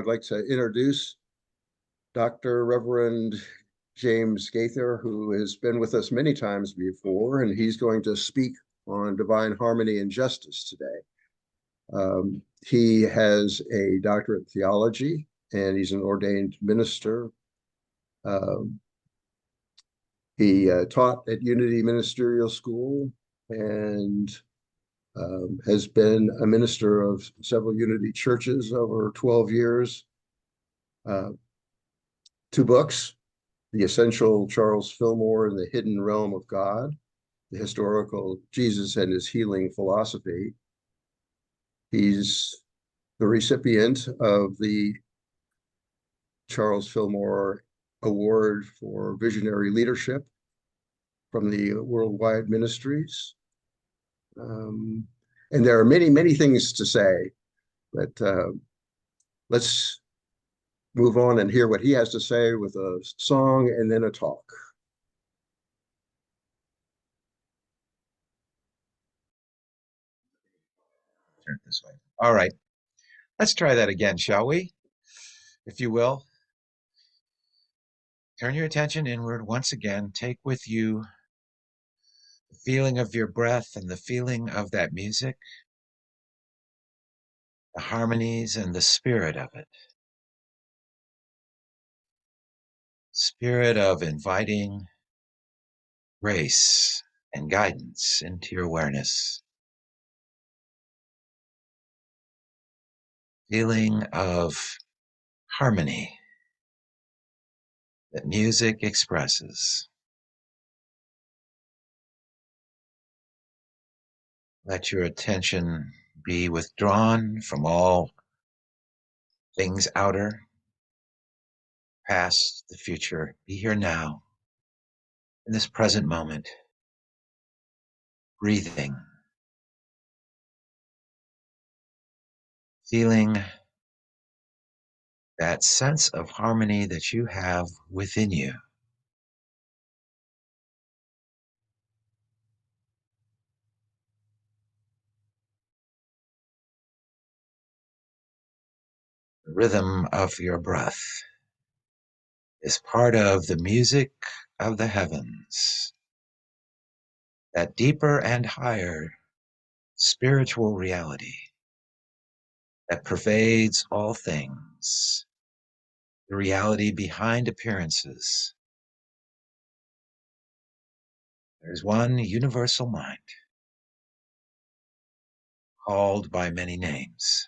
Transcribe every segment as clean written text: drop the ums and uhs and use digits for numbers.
I'd like to introduce Dr. Reverend James Gaither, who has been with us many times before, and he's going to speak on divine harmony and justice today. He has a doctorate in theology, and he's an ordained minister. He taught at Unity Ministerial School and has been a minister of several Unity churches over 12 years. 2 books, The Essential Charles Fillmore and the Hidden Realm of God, the historical Jesus and his healing philosophy. He's the recipient of the Charles Fillmore Award for Visionary Leadership from the Worldwide Ministries. And there are many, many things to say, but let's move on and hear what he has to say with a song and then a talk. Turn it this way. All right. Let's try that again, shall we? If you will. Turn your attention inward once again. Take with you the feeling of your breath and the feeling of that music, the harmonies and the spirit of it. Spirit of inviting grace and guidance into your awareness. Feeling of harmony that music expresses. Let your attention be withdrawn from all things outer, past, the future. Be here now, in this present moment, breathing, feeling that sense of harmony that you have within you. The rhythm of your breath is part of the music of the heavens, that deeper and higher spiritual reality that pervades all things, the reality behind appearances. There's one universal mind, called by many names.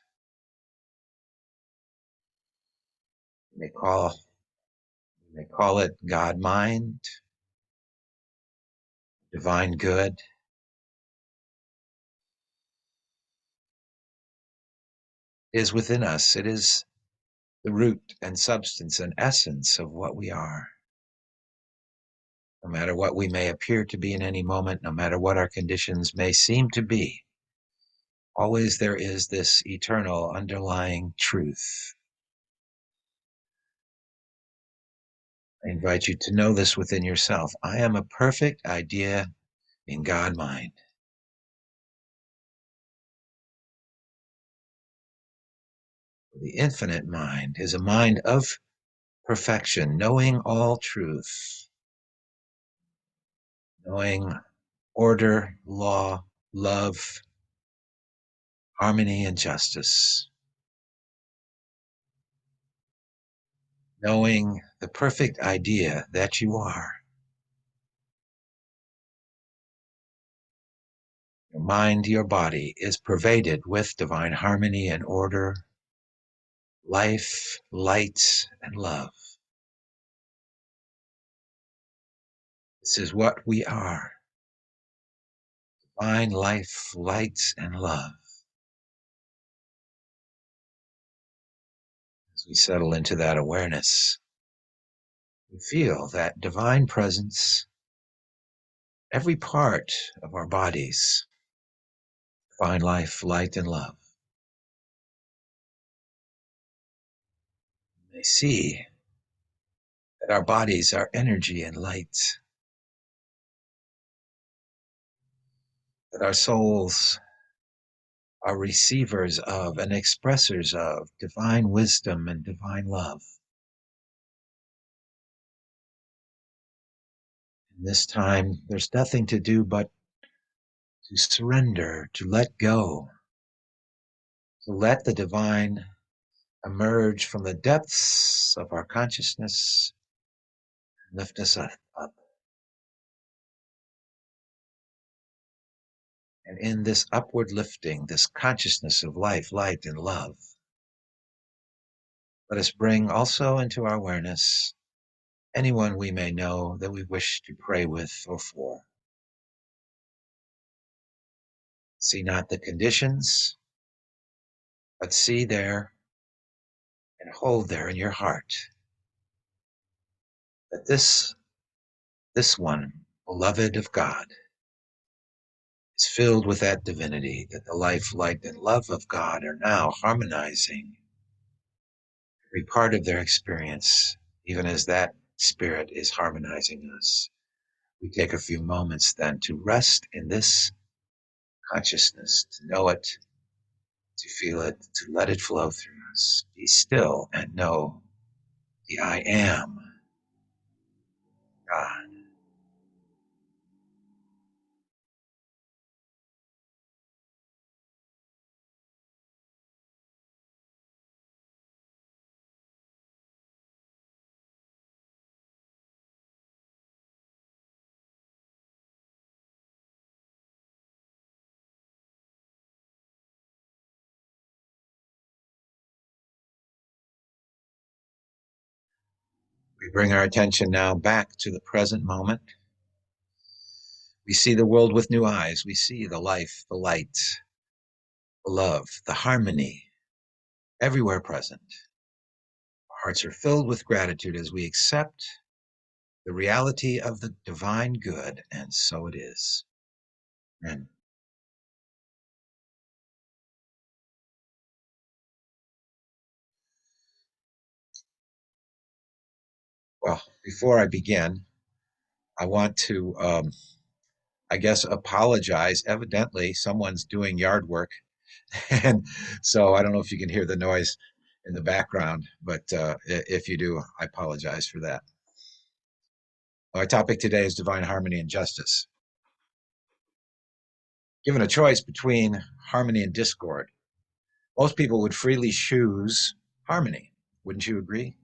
You may call it God mind, divine good. It is within us. It is the root and substance and essence of what we are. No matter what we may appear to be in any moment, no matter what our conditions may seem to be, always there is this eternal underlying truth. I invite you to know this within yourself. I am a perfect idea in God mind. The infinite mind is a mind of perfection, knowing all truth, knowing order, law, love, harmony, and justice, knowing the perfect idea that you are. Your mind, your body is pervaded with divine harmony and order, life, light, and love. This is what we are. Divine life, light, and love. As we settle into that awareness, we feel that divine presence, every part of our bodies, divine life, light, and love. We see that our bodies are energy and light, that our souls are receivers of and expressors of divine wisdom and divine love. In this time, there's nothing to do but to surrender, to let go, to let the divine emerge from the depths of our consciousness and lift us up. And in this upward lifting, this consciousness of life, light, and love, let us bring also into our awareness anyone we may know that we wish to pray with or for. See not the conditions, but see there and hold there in your heart that this one, beloved of God, is filled with that divinity, that the life, light, and love of God are now harmonizing every part of their experience, even as that spirit is harmonizing us. We take a few moments then to rest in this consciousness, to know it, to feel it, to let it flow through us. Be still and know the I am God. We bring our attention now back to the present moment. We see the world with new eyes. We see the life, the light, the love, the harmony, everywhere present. Our hearts are filled with gratitude as we accept the reality of the divine good, and so it is. Amen. Well, before I begin, I want to, I guess, apologize. Evidently, someone's doing yard work. And so I don't know if you can hear the noise in the background, but if you do, I apologize for that. Our topic today is divine harmony and justice. Given a choice between harmony and discord, most people would freely choose harmony. Wouldn't you agree?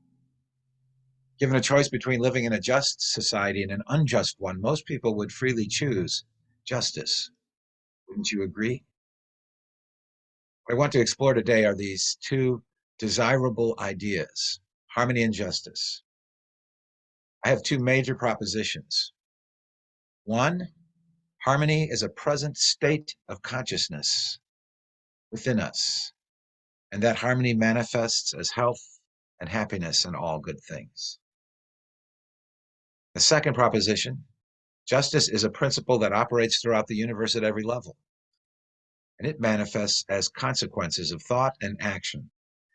Given a choice between living in a just society and an unjust one, most people would freely choose justice. Wouldn't you agree? What I want to explore today are these two desirable ideas, harmony and justice. I have two major propositions. One, harmony is a present state of consciousness within us, and that harmony manifests as health and happiness and all good things. The second proposition, justice is a principle that operates throughout the universe at every level, and it manifests as consequences of thought and action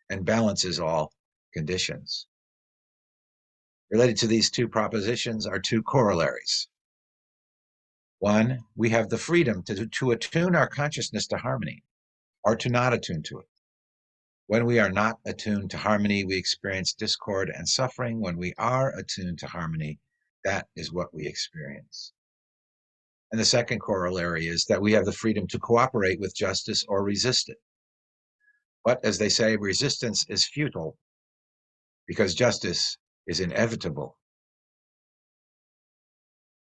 and balances all conditions. Related to these two propositions are two corollaries. One, we have the freedom to attune our consciousness to harmony or to not attune to it. When we are not attuned to harmony, we experience discord and suffering. When we are attuned to harmony, that is what we experience. And the second corollary is that we have the freedom to cooperate with justice or resist it. But as they say, resistance is futile because justice is inevitable.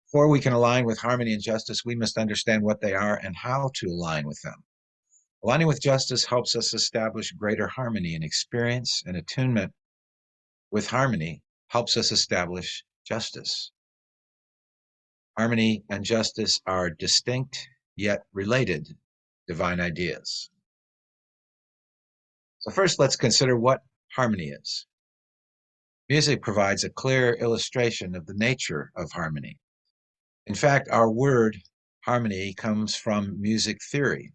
Before we can align with harmony and justice, we must understand what they are and how to align with them. Aligning with justice helps us establish greater harmony in experience, and attunement with harmony helps us establish justice. Harmony and justice are distinct yet related divine ideas. So first, let's consider what harmony is. Music provides a clear illustration of the nature of harmony. In fact, our word harmony comes from music theory,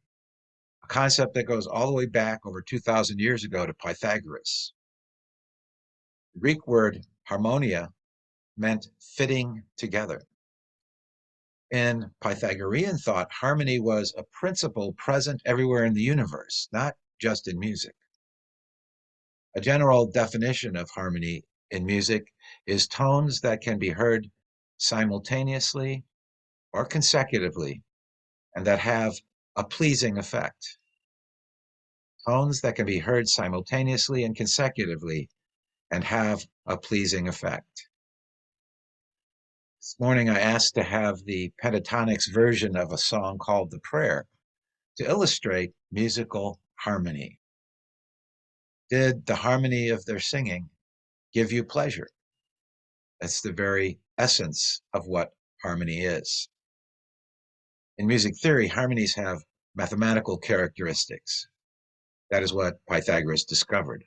a concept that goes all the way back over 2,000 years ago to Pythagoras. The Greek word harmonia meant fitting together. In Pythagorean thought, harmony was a principle present everywhere in the universe, not just in music. A general definition of harmony in music is tones that can be heard simultaneously or consecutively and that have a pleasing effect. Tones that can be heard simultaneously and consecutively and have a pleasing effect. This morning I asked to have the pentatonics version of a song called The Prayer to illustrate musical harmony. Did the harmony of their singing give you pleasure? That's the very essence of what harmony is. In music theory, harmonies have mathematical characteristics. That is what Pythagoras discovered.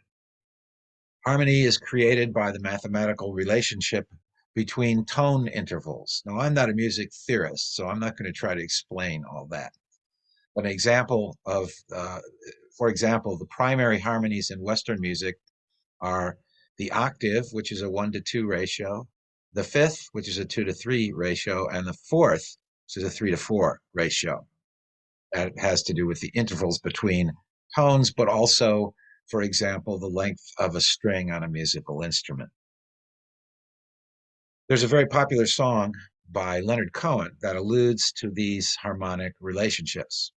Harmony is created by the mathematical relationship between tone intervals. Now, I'm not a music theorist, so I'm not going to try to explain all that. But an example of, for example, the primary harmonies in Western music are the octave, which is a 1-to-2 ratio, the fifth, which is a 2-to-3 ratio, and the fourth, which is a 3-to-4 ratio. That has to do with the intervals between tones, but also, for example, the length of a string on a musical instrument. There's a very popular song by Leonard Cohen that alludes to these harmonic relationships.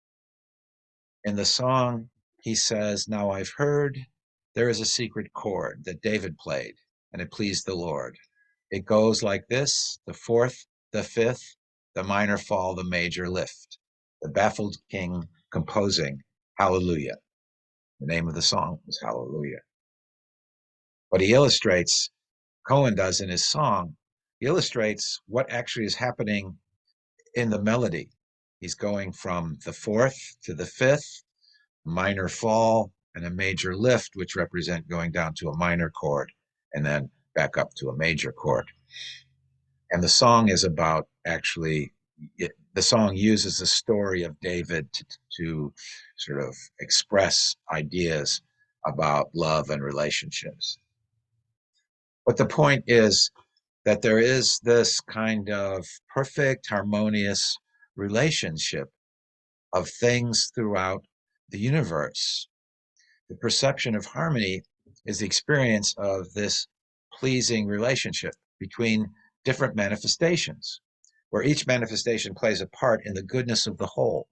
In the song, he says, "Now I've heard there is a secret chord that David played, and it pleased the Lord. It goes like this: the fourth, the fifth, the minor fall, the major lift. The baffled king composing Hallelujah." The name of the song is Hallelujah. What he illustrates, Cohen does in his song, he illustrates what actually is happening in the melody. He's going from the fourth to the fifth, minor fall, and a major lift, which represent going down to a minor chord and then back up to a major chord. And the song is about actually, the song uses the story of David to sort of express ideas about love and relationships. But the point is that there is this kind of perfect, harmonious relationship of things throughout the universe. The perception of harmony is the experience of this pleasing relationship between different manifestations, where each manifestation plays a part in the goodness of the whole.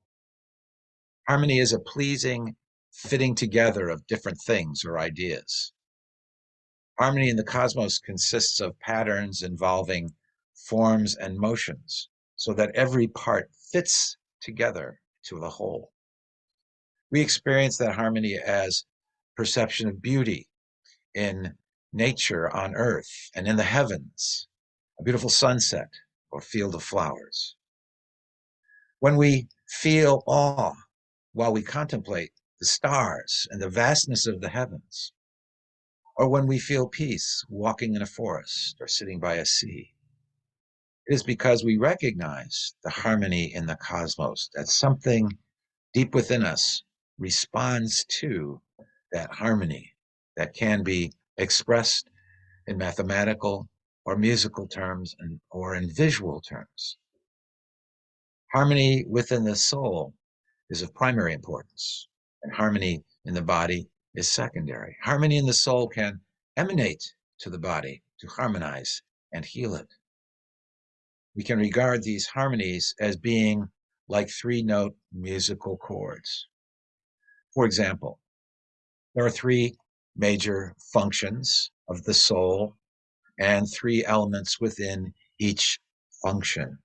Harmony is a pleasing fitting together of different things or ideas. Harmony in the cosmos consists of patterns involving forms and motions, so that every part fits together to the whole. We experience that harmony as perception of beauty in nature on earth and in the heavens, a beautiful sunset or field of flowers. When we feel awe while we contemplate the stars and the vastness of the heavens, or when we feel peace walking in a forest or sitting by a sea, it is because we recognize the harmony in the cosmos, that something deep within us responds to that harmony that can be expressed in mathematical or musical terms or in visual terms. Harmony within the soul is of primary importance, and harmony in the body is secondary. Harmony in the soul can emanate to the body to harmonize and heal it. We can regard these harmonies as being like 3-note musical chords. For example, there are 3 major functions of the soul and 3 elements within each function.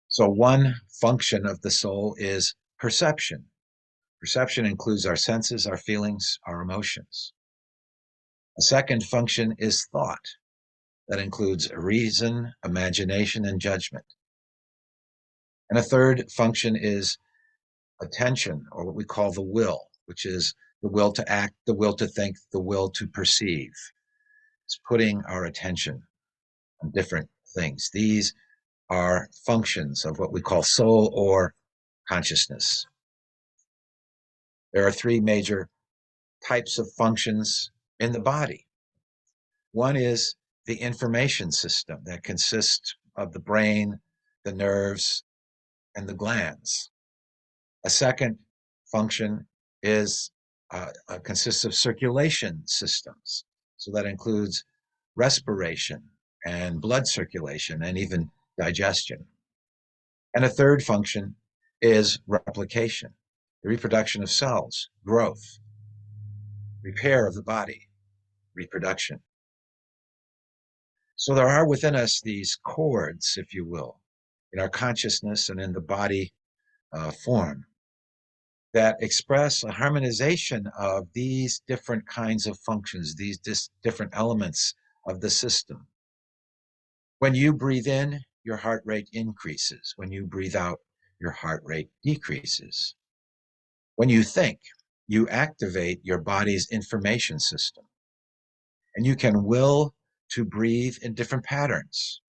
So one function of the soul is perception. Perception includes our senses, our feelings, our emotions. A second function is thought. That includes reason, imagination, and judgment. And a third function is attention, or what we call the will, which is the will to act, the will to think, the will to perceive. It's putting our attention on different things. These are functions of what we call soul or consciousness. There are 3 major types of functions in the body. One is the information system that consists of the brain, the nerves, and the glands. A second function is consists of circulation systems. So that includes respiration and blood circulation and even digestion. And a third function is replication, the reproduction of cells, growth, repair of the body, reproduction. So there are within us these chords, if you will, in our consciousness and in the body form that express a harmonization of these different kinds of functions, these different elements of the system. When you breathe in, your heart rate increases. When you breathe out, your heart rate decreases. When you think, you activate your body's information system, and you can will to breathe in different patterns,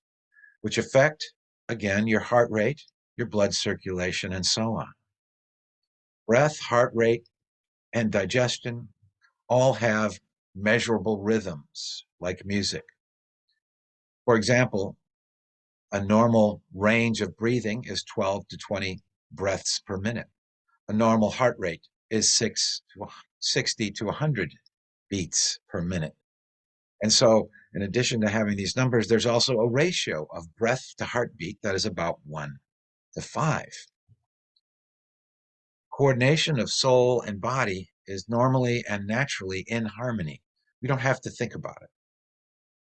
which affect, again, your heart rate, your blood circulation, and so on. Breath, heart rate, and digestion all have measurable rhythms like music. For example, a normal range of breathing is 12 to 20 breaths per minute. A normal heart rate is 60 to 100 beats per minute. And so, in addition to having these numbers, there's also a ratio of breath to heartbeat that is about 1 to 5. Coordination of soul and body is normally and naturally in harmony. We don't have to think about it.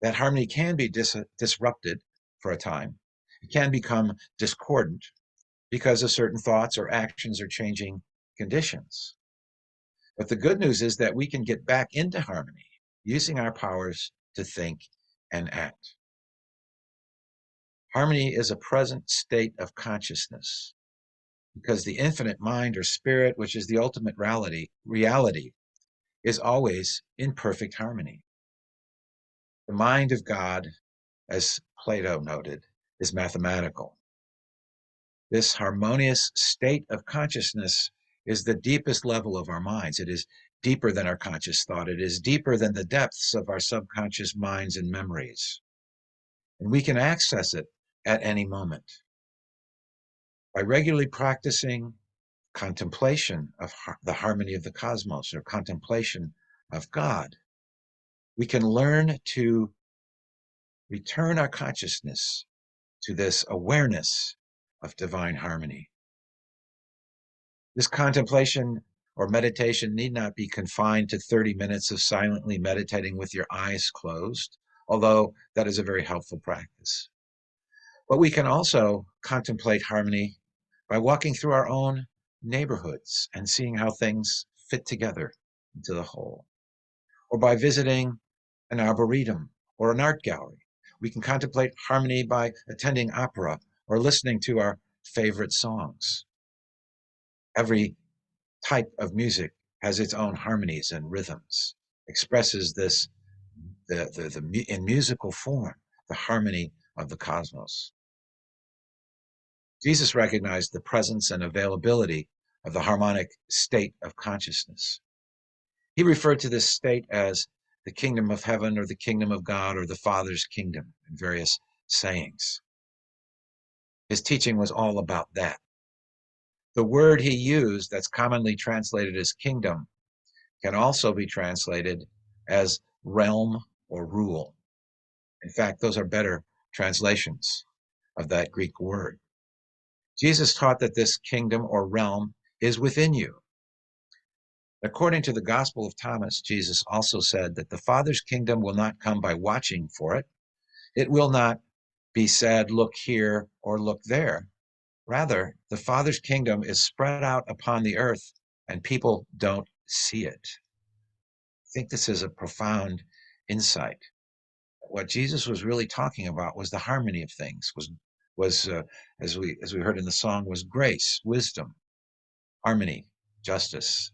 That harmony can be disrupted for a time. It can become discordant because of certain thoughts or actions or changing conditions. But the good news is that we can get back into harmony using our powers to think and act. Harmony is a present state of consciousness because the infinite mind or spirit, which is the ultimate reality, is always in perfect harmony. The mind of God, as Plato noted, is mathematical. This harmonious state of consciousness is the deepest level of our minds. It is deeper than our conscious thought. It is deeper than the depths of our subconscious minds and memories. And we can access it at any moment. By regularly practicing contemplation of the harmony of the cosmos or contemplation of God, we can learn to return our consciousness to this awareness of divine harmony. This contemplation or meditation need not be confined to 30 minutes of silently meditating with your eyes closed, although that is a very helpful practice. But we can also contemplate harmony by walking through our own neighborhoods and seeing how things fit together into the whole, or by visiting an arboretum or an art gallery. We can contemplate harmony by attending opera or listening to our favorite songs. Every type of music has its own harmonies and rhythms, expresses this in musical form, the harmony of the cosmos. Jesus recognized the presence and availability of the harmonic state of consciousness. He referred to this state as the kingdom of heaven or the kingdom of God or the Father's kingdom in various sayings. His teaching was all about that. The word he used that's commonly translated as kingdom can also be translated as realm or rule. In fact, those are better translations of that Greek word. Jesus taught that this kingdom or realm is within you. According to the Gospel of Thomas, Jesus also said that the Father's kingdom will not come by watching for it. It will not be said, look here or look there. Rather, the Father's kingdom is spread out upon the earth and people don't see it. I think this is a profound insight. What Jesus was really talking about was the harmony of things, was as we heard in the song, was grace, wisdom, harmony, justice.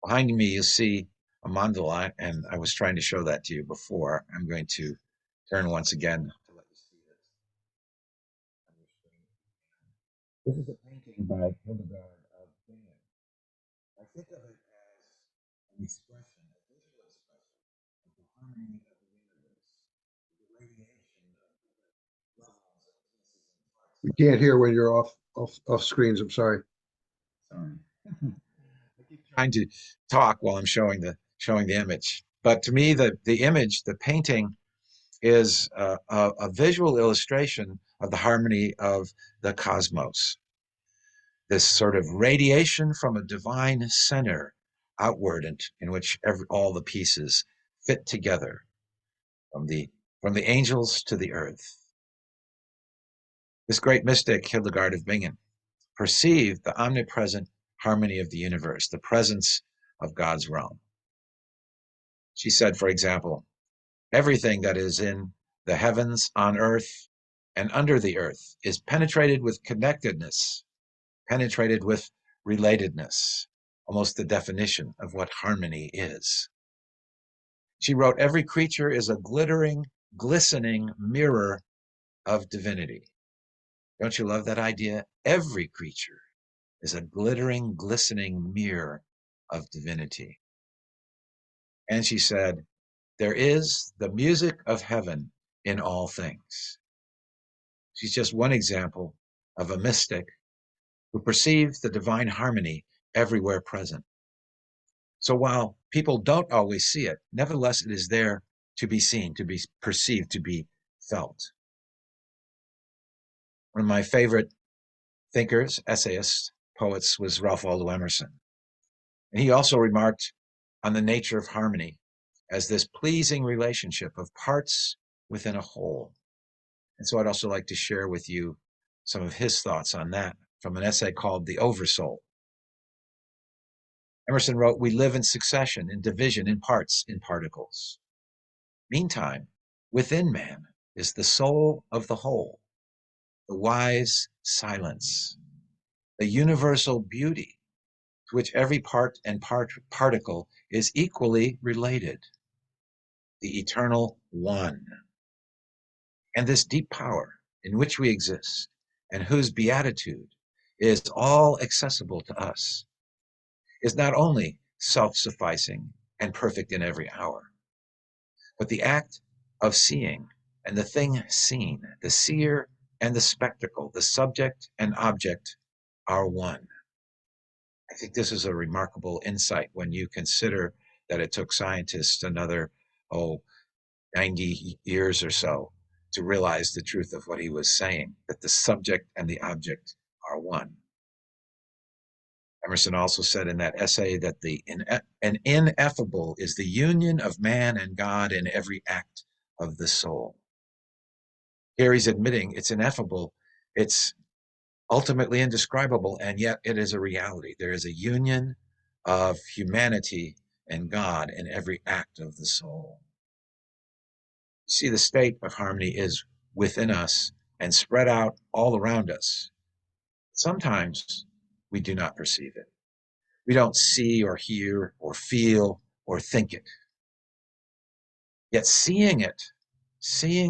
Behind me, you'll see a mandala, and I was trying to show that to you before. I'm going to turn once again to let you see this on your screen. This is a painting by Hildegard of Bingen. I think of it as an expression, a visual expression of the harmony of the universe, the radiation of different levels of We can't hear when you're off screens. I'm sorry. Sorry. I keep trying to talk while I'm showing the image. But to me, the image, the painting, is a visual illustration of the harmony of the cosmos. This sort of radiation from a divine center outward, in which all the pieces fit together, from the angels to the earth. This great mystic, Hildegard of Bingen, perceived the omnipresent harmony of the universe, the presence of God's realm. She said, for example, everything that is in the heavens, on earth, and under the earth is penetrated with connectedness, penetrated with relatedness, almost the definition of what harmony is. She wrote, every creature is a glittering, glistening mirror of divinity. Don't you love that idea? Every creature is a glittering, glistening mirror of divinity. And she said, there is the music of heaven in all things. She's just one example of a mystic who perceives the divine harmony everywhere present. So while people don't always see it, nevertheless, it is there to be seen, to be perceived, to be felt. One of my favorite thinkers, essayists, poets was Ralph Waldo Emerson. And he also remarked on the nature of harmony as this pleasing relationship of parts within a whole. And so I'd also like to share with you some of his thoughts on that from an essay called The Oversoul. Emerson wrote, we live in succession, in division, in parts, in particles. Meantime, within man is the soul of the whole, the wise silence, the universal beauty to which every part and particle is equally related, the eternal one. And this deep power in which we exist and whose beatitude is all accessible to us is not only self-sufficing and perfect in every hour, but the act of seeing and the thing seen, the seer and the spectacle, the subject and object are one. I think this is a remarkable insight when you consider that it took scientists another, 90 years or so to realize the truth of what he was saying, that the subject and the object are one. Emerson also said in that essay that an ineffable is the union of man and God in every act of the soul. Here he's admitting it's ineffable, it's ultimately indescribable, and yet it is a reality. There is a union of humanity and God in every act of the soul. See, the state of harmony is within us and spread out all around us. Sometimes we do not perceive it. We don't see or hear or feel or think it. Yet seeing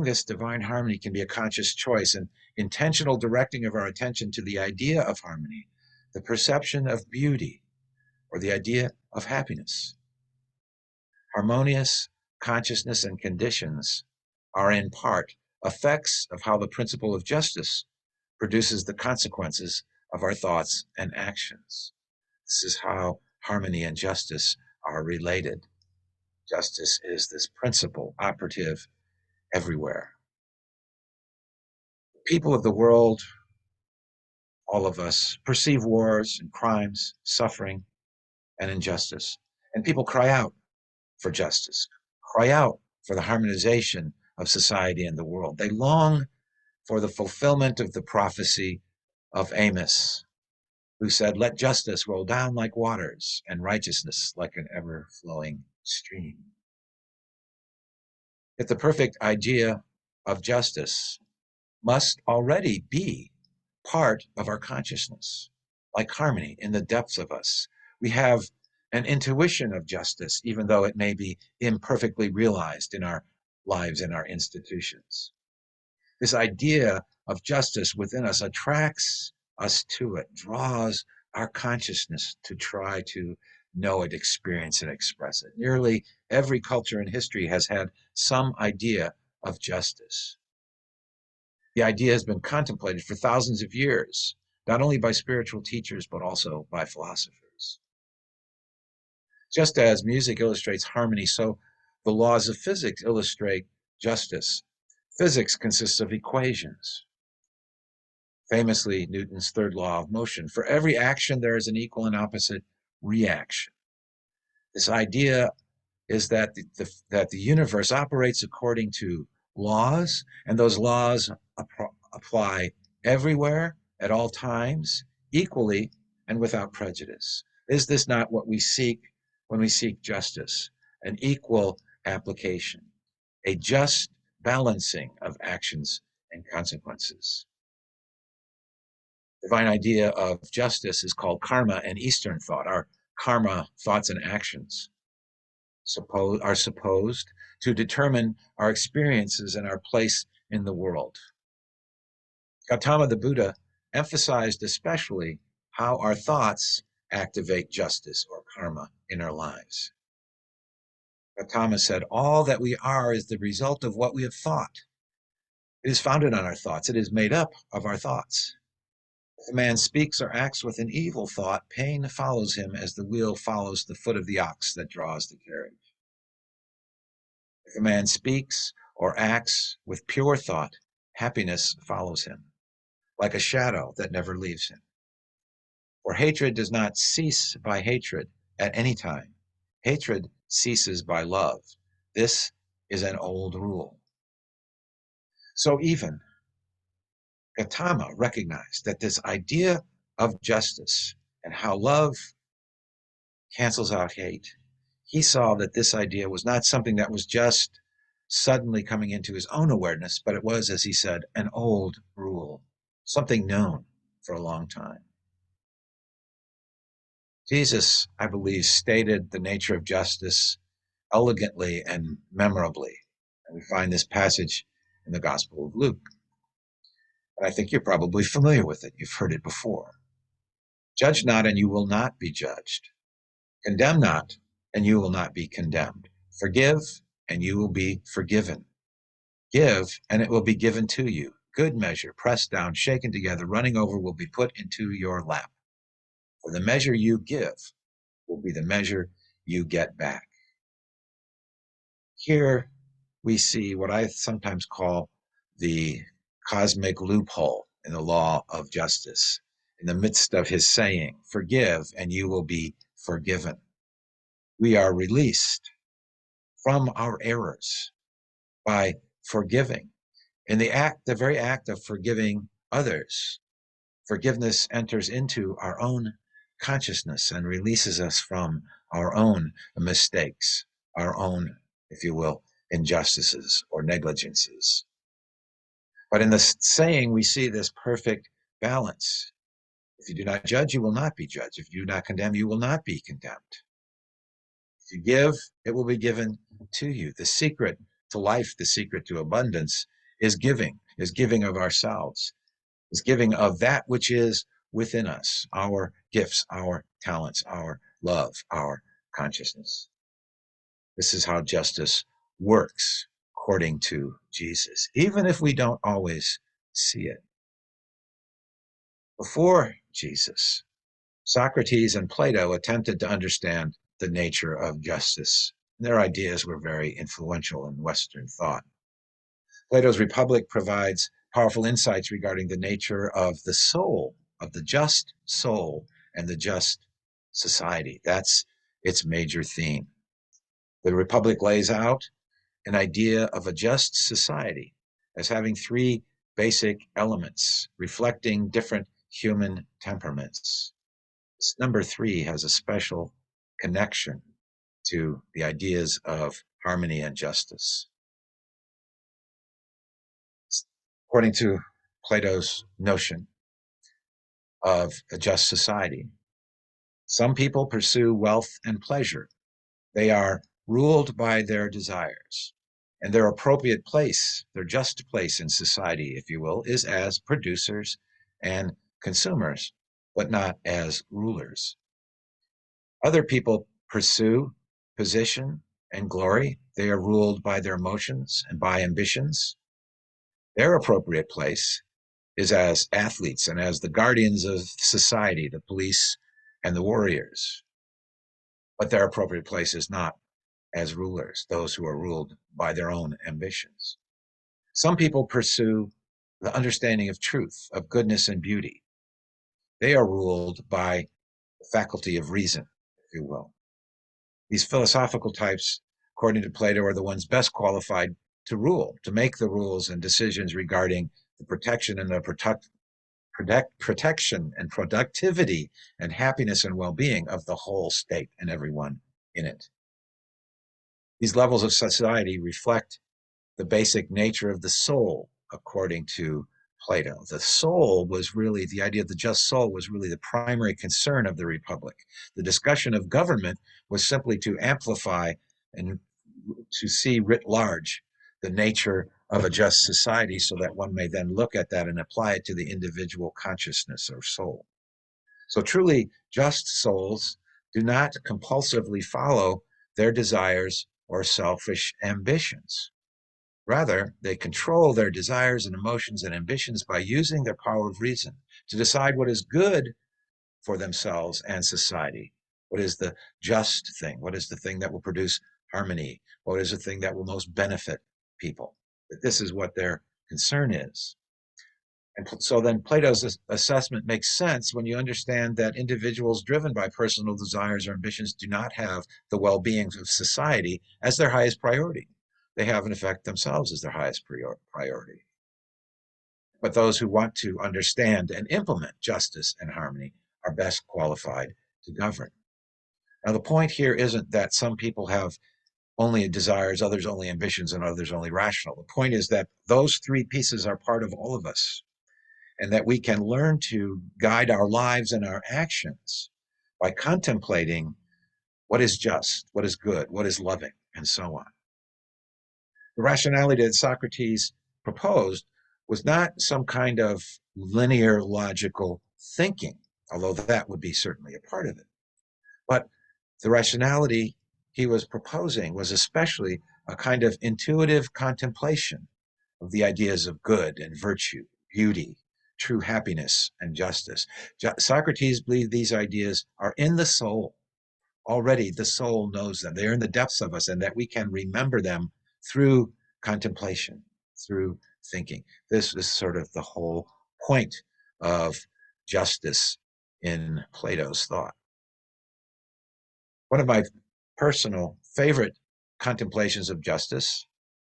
this divine harmony can be a conscious choice and intentional directing of our attention to the idea of harmony, the perception of beauty, or the idea of happiness. Harmonious consciousness and conditions are in part effects of how the principle of justice produces the consequences of our thoughts and actions. This is how harmony and justice are related. Justice is this principle operative everywhere. People of the world, all of us, perceive wars and crimes, suffering, and injustice. And people cry out for justice, cry out for the harmonization of society and the world. They long for the fulfillment of the prophecy of Amos, who said, let justice roll down like waters and righteousness like an ever-flowing stream. Yet the perfect idea of justice must already be part of our consciousness, like harmony in the depths of us. We have an intuition of justice, even though it may be imperfectly realized in our lives and our institutions. This idea of justice within us attracts us to it, draws our consciousness to try to know it, experience it, express it. Nearly every culture in history has had some idea of justice. The idea has been contemplated for thousands of years, not only by spiritual teachers, but also by philosophers. Just as music illustrates harmony, so the laws of physics illustrate justice. Physics consists of equations. Famously, Newton's third law of motion. For every action, there is an equal and opposite reaction. This idea is that the universe operates according to laws, and those laws apply everywhere, at all times, equally, and without prejudice. Is this not what we seek when we seek justice? An equal application, a just balancing of actions and consequences. The divine idea of justice is called karma in Eastern thought. Our karma, thoughts and actions, are supposed to determine our experiences and our place in the world. Gautama the Buddha emphasized especially how our thoughts activate justice or karma in our lives. Gautama said, all that we are is the result of what we have thought. It is founded on our thoughts. It is made up of our thoughts. If a man speaks or acts with an evil thought, pain follows him as the wheel follows the foot of the ox that draws the carriage. If a man speaks or acts with pure thought, happiness follows him, like a shadow that never leaves him. For hatred does not cease by hatred at any time. Hatred ceases by love. This is an old rule. So even Gautama recognized that this idea of justice and how love cancels out hate, he saw that this idea was not something that was just suddenly coming into his own awareness, but it was, as he said, an old rule, something known for a long time. Jesus, I believe, stated the nature of justice elegantly and memorably. And we find this passage in the Gospel of Luke. And I think you're probably familiar with it. You've heard it before. Judge not, and you will not be judged. Condemn not, and you will not be condemned. Forgive, and you will be forgiven. Give, and it will be given to you. Good measure, pressed down, shaken together, running over, will be put into your lap. For the measure you give will be the measure you get back. Here we see what I sometimes call the cosmic loophole in the law of justice. In the midst of his saying, forgive, and you will be forgiven. We are released from our errors by forgiving. In the very act of forgiving others, forgiveness enters into our own consciousness and releases us from our own mistakes, our own, if you will, injustices or negligences. But in the saying, we see this perfect balance. If you do not judge, you will not be judged. If you do not condemn, you will not be condemned. If you give, it will be given to you. The secret to life, the secret to abundance is giving of ourselves, is giving of that which is within us, our gifts, our talents, our love, our consciousness. This is how justice works according to Jesus, even if we don't always see it. Before Jesus, Socrates and Plato attempted to understand the nature of justice. Their ideas were very influential in Western thought. Plato's Republic provides powerful insights regarding the nature of the soul, of the just soul and the just society. That's its major theme. The Republic lays out an idea of a just society as having three basic elements reflecting different human temperaments. This number three has a special connection to the ideas of harmony and justice. According to Plato's notion of a just society, some people pursue wealth and pleasure. They are ruled by their desires, and their appropriate place, their just place in society, if you will, is as producers and consumers, but not as rulers. Other people pursue position and glory. They are ruled by their emotions and by ambitions. Their appropriate place is as athletes and as the guardians of society, the police and the warriors. But their appropriate place is not as rulers, those who are ruled by their own ambitions. Some people pursue the understanding of truth, of goodness and beauty. They are ruled by the faculty of reason, if you will. These philosophical types, according to Plato, are the ones best qualified to rule, to make the rules and decisions regarding the protection and the protection and productivity and happiness and well-being of the whole state and everyone in it. These levels of society reflect the basic nature of the soul, according to Plato. The soul was really, the idea of the just soul was really the primary concern of the Republic. The discussion of government was simply to amplify and to see writ large the nature of a just society so that one may then look at that and apply it to the individual consciousness or soul. So truly just souls do not compulsively follow their desires or selfish ambitions. Rather, they control their desires and emotions and ambitions by using their power of reason to decide what is good for themselves and society. What is the just thing? What is the thing that will produce harmony? What is the thing that will most benefit people? That this is what their concern is. And so then Plato's assessment makes sense when you understand that individuals driven by personal desires or ambitions do not have the well-being of society as their highest priority. They have, in effect, themselves as their highest priority. But those who want to understand and implement justice and harmony are best qualified to govern. Now, the point here isn't that some people have only desires, others only ambitions, and others only rational. The point is that those three pieces are part of all of us, and that we can learn to guide our lives and our actions by contemplating what is just, what is good, what is loving, and so on. The rationality that Socrates proposed was not some kind of linear logical thinking, although that would be certainly a part of it. But the rationality he was proposing was especially a kind of intuitive contemplation of the ideas of good and virtue, beauty, true happiness, and justice. Socrates believed these ideas are in the soul. Already the soul knows them. They're in the depths of us, and that we can remember them through contemplation, through thinking. This is sort of the whole point of justice in Plato's thought. One of my personal favorite contemplations of justice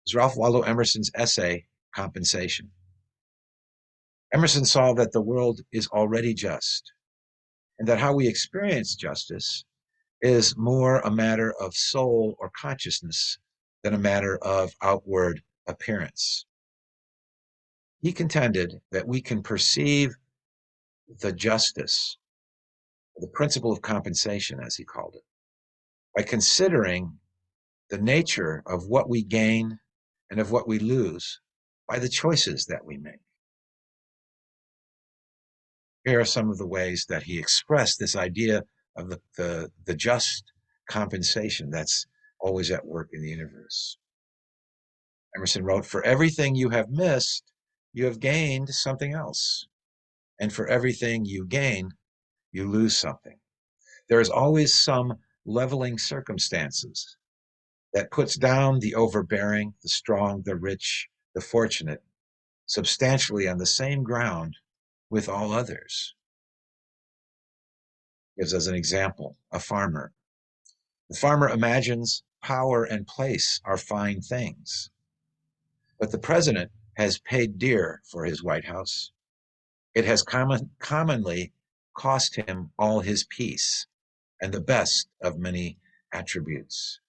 is Ralph Waldo Emerson's essay, Compensation. Emerson saw that the world is already just, and that how we experience justice is more a matter of soul or consciousness than a matter of outward appearance. He contended that we can perceive the justice, the principle of compensation, as he called it, by considering the nature of what we gain and of what we lose by the choices that we make. Here are some of the ways that he expressed this idea of the just compensation that's always at work in the universe. Emerson wrote, "For everything you have missed, you have gained something else. And for everything you gain, you lose something. There is always some leveling circumstances that puts down the overbearing, the strong, the rich, the fortunate, substantially on the same ground with all others." Gives us an example, a farmer. The farmer imagines power and place are fine things, but the president has paid dear for his White House. It has commonly cost him all his peace and the best of many attributes.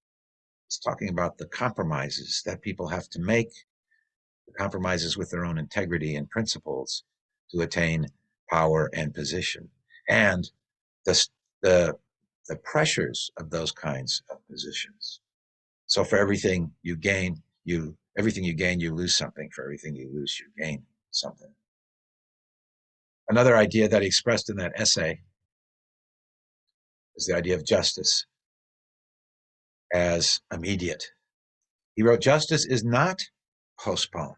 It's talking about the compromises that people have to make, the compromises with their own integrity and principles to attain power and position, and the, the pressures of those kinds of positions. So for everything you gain, you lose something. For everything you lose, you gain something. Another idea that he expressed in that essay is the idea of justice as immediate. He wrote, "Justice is not postponed.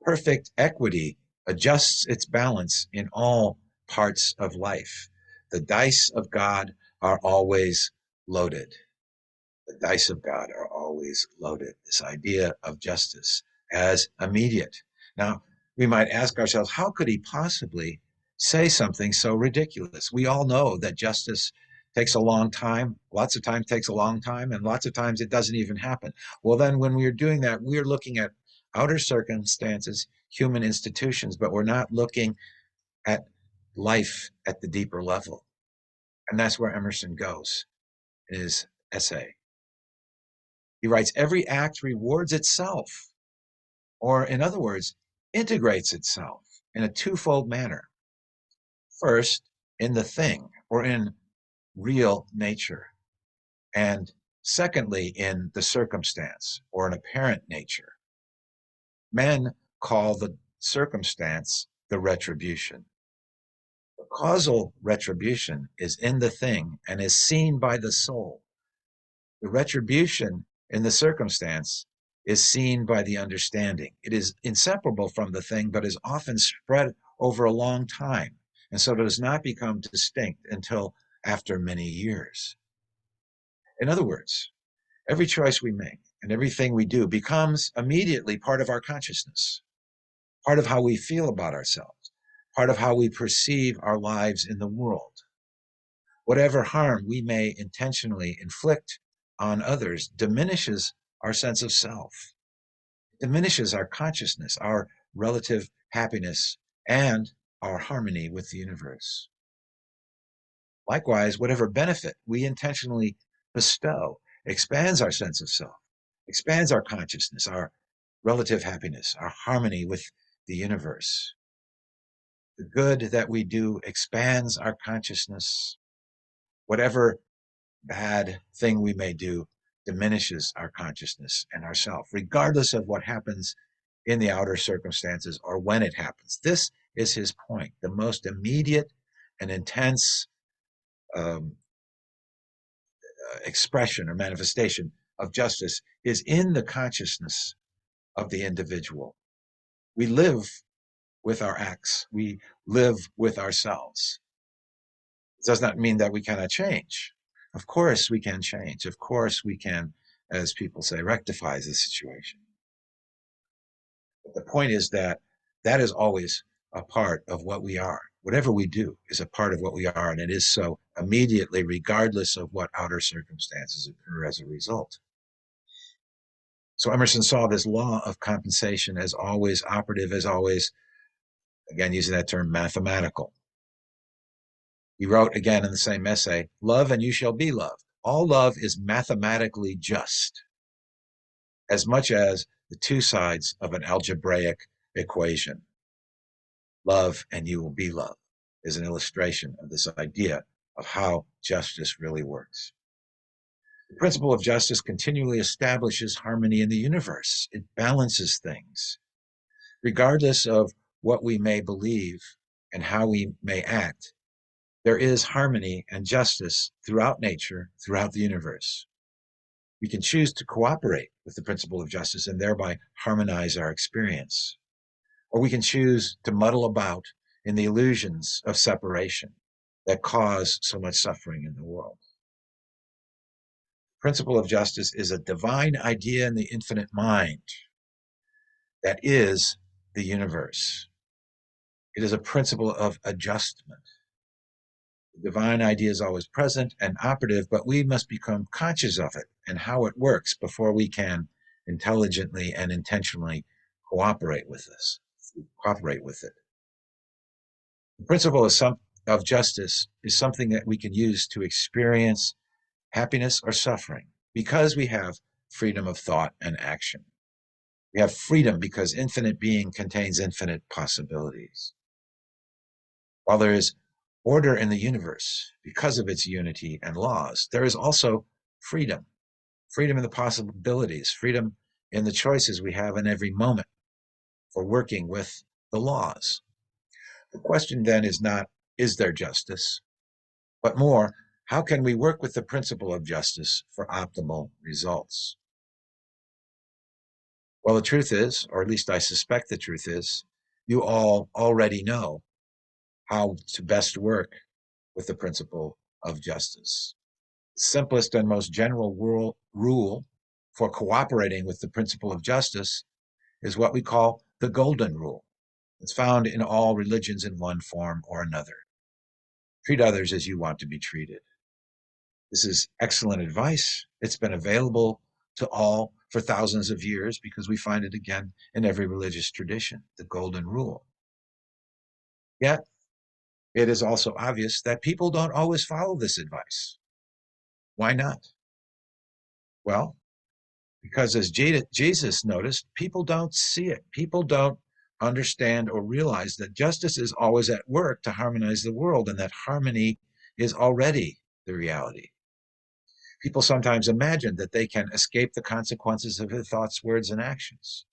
perfect equity adjusts its balance in all parts of life. The dice of God are always loaded. The dice of God are always loaded. This idea of justice as immediate. Now, we might ask ourselves, how could he possibly say something so ridiculous? We all know that justice takes a long time. Lots of times takes a long time, and lots of times it doesn't even happen. Well, then when we're doing that, we're looking at outer circumstances, human institutions, but we're not looking at life at the deeper level. And that's where Emerson goes in his essay. He writes, every act rewards itself, or in other words, integrates itself in a twofold manner. First, in the thing, or in real nature, and secondly, in the circumstance, or an apparent nature. Men call the circumstance the retribution. The causal retribution is in the thing and is seen by the soul. The retribution in the circumstance is seen by the understanding. It is inseparable from the thing, but is often spread over a long time, and so does not become distinct until after many years. In other words, every choice we make and everything we do becomes immediately part of our consciousness, part of how we feel about ourselves, part of how we perceive our lives in the world. Whatever harm we may intentionally inflict on others diminishes our sense of self, diminishes our consciousness, our relative happiness, and our harmony with the universe. Likewise, whatever benefit we intentionally bestow expands our sense of self, expands our consciousness, our relative happiness, our harmony with the universe. The good that we do expands our consciousness. Whatever bad thing we may do diminishes our consciousness and ourself, regardless of what happens in the outer circumstances or when it happens. This is his point. The most immediate and intense expression or manifestation of justice is in the consciousness of the individual. We live with our acts. We live with ourselves. It does not mean that we cannot change. Of course we can change. Of course we can, as people say, rectify the situation. But the point is that that is always a part of what we are. Whatever we do is a part of what we are, and it is so immediately, regardless of what outer circumstances occur as a result. So Emerson saw this law of compensation as always operative, as always, again, using that term, mathematical. He wrote again in the same essay, love and you shall be loved. All love is mathematically just, as much as the two sides of an algebraic equation. Love and you will be loved is an illustration of this idea of how justice really works. The principle of justice continually establishes harmony in the universe. It balances things. Regardless of what we may believe and how we may act, there is harmony and justice throughout nature, throughout the universe. We can choose to cooperate with the principle of justice and thereby harmonize our experience. Or we can choose to muddle about in the illusions of separation that cause so much suffering in the world. The principle of justice is a divine idea in the infinite mind that is the universe. It is a principle of adjustment. The divine idea is always present and operative, but we must become conscious of it and how it works before we can intelligently and intentionally cooperate with it. The principle of justice is something that we can use to experience happiness or suffering because we have freedom of thought and action. We have freedom because infinite being contains infinite possibilities. While there is order in the universe because of its unity and laws, there is also freedom. Freedom in the possibilities, freedom in the choices we have in every moment for working with the laws. The question then is not, is there justice? But more, how can we work with the principle of justice for optimal results? Well, the truth is, or at least I suspect the truth is, you all already know how to best work with the principle of justice. The simplest and most general rule for cooperating with the principle of justice is what we call the golden rule. It's found in all religions in one form or another. Treat others as you want to be treated. This is excellent advice. It's been available to all for thousands of years because we find it again in every religious tradition, the golden rule. Yet, it is also obvious that people don't always follow this advice. Why not? Well, because as Jesus noticed, people don't see it. People don't understand or realize that justice is always at work to harmonize the world, and that harmony is already the reality. People sometimes imagine that they can escape the consequences of their thoughts, words, and actions.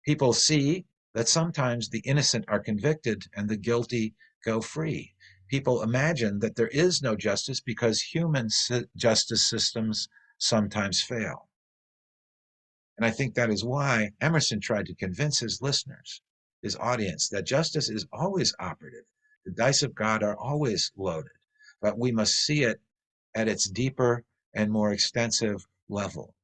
People see that sometimes the innocent are convicted and the guilty go free. People imagine that there is no justice because human justice systems sometimes fail. And I think that is why Emerson tried to convince his listeners, his audience, that justice is always operative. The dice of God are always loaded, but we must see it at its deeper and more extensive level,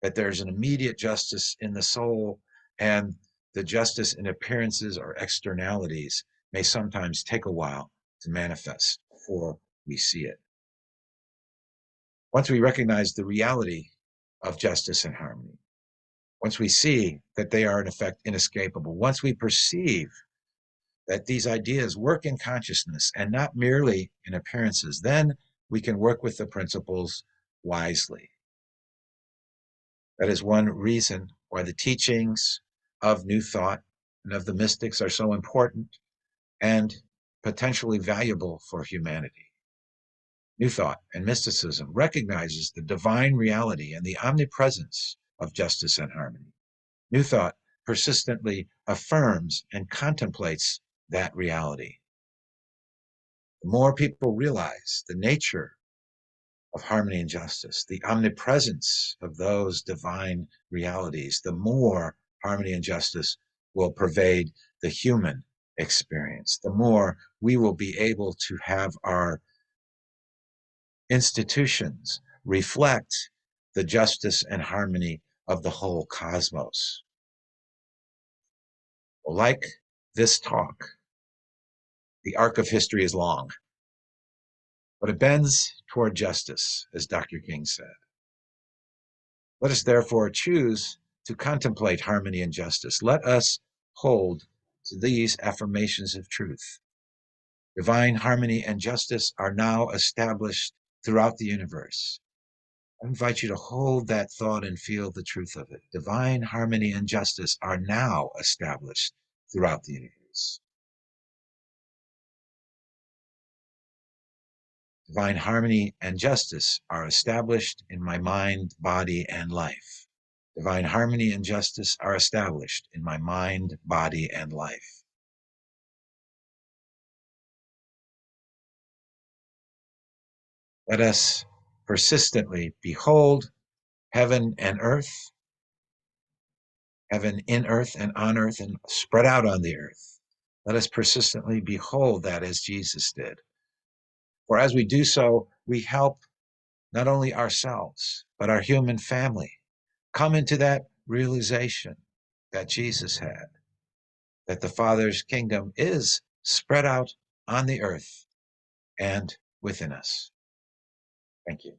that there's an immediate justice in the soul, and the justice in appearances or externalities may sometimes take a while to manifest before we see it. Once we recognize the reality of justice and harmony, once we see that they are in effect inescapable, once we perceive that these ideas work in consciousness and not merely in appearances, then we can work with the principles wisely. That is one reason why the teachings of New Thought and of the mystics are so important and potentially valuable for humanity. New Thought and mysticism recognizes the divine reality and the omnipresence of justice and harmony. New Thought persistently affirms and contemplates that reality. The more people realize the nature of harmony and justice, the omnipresence of those divine realities, the more harmony and justice will pervade the human experience, the more we will be able to have our institutions reflect the justice and harmony of the whole cosmos. Like this talk, the arc of history is long, but it bends toward justice, as Dr. King said. Let us therefore choose to contemplate harmony and justice. Let us hold to these affirmations of truth. Divine harmony and justice are now established throughout the universe. I invite you to hold that thought and feel the truth of it. Divine harmony and justice are now established throughout the universe. Divine harmony and justice are established in my mind, body, and life. Divine harmony and justice are established in my mind, body, and life. Let us persistently behold heaven and earth, heaven in earth and on earth and spread out on the earth. Let us persistently behold that as Jesus did. For as we do so, we help not only ourselves, but our human family come into that realization that Jesus had, that the Father's kingdom is spread out on the earth and within us. Thank you.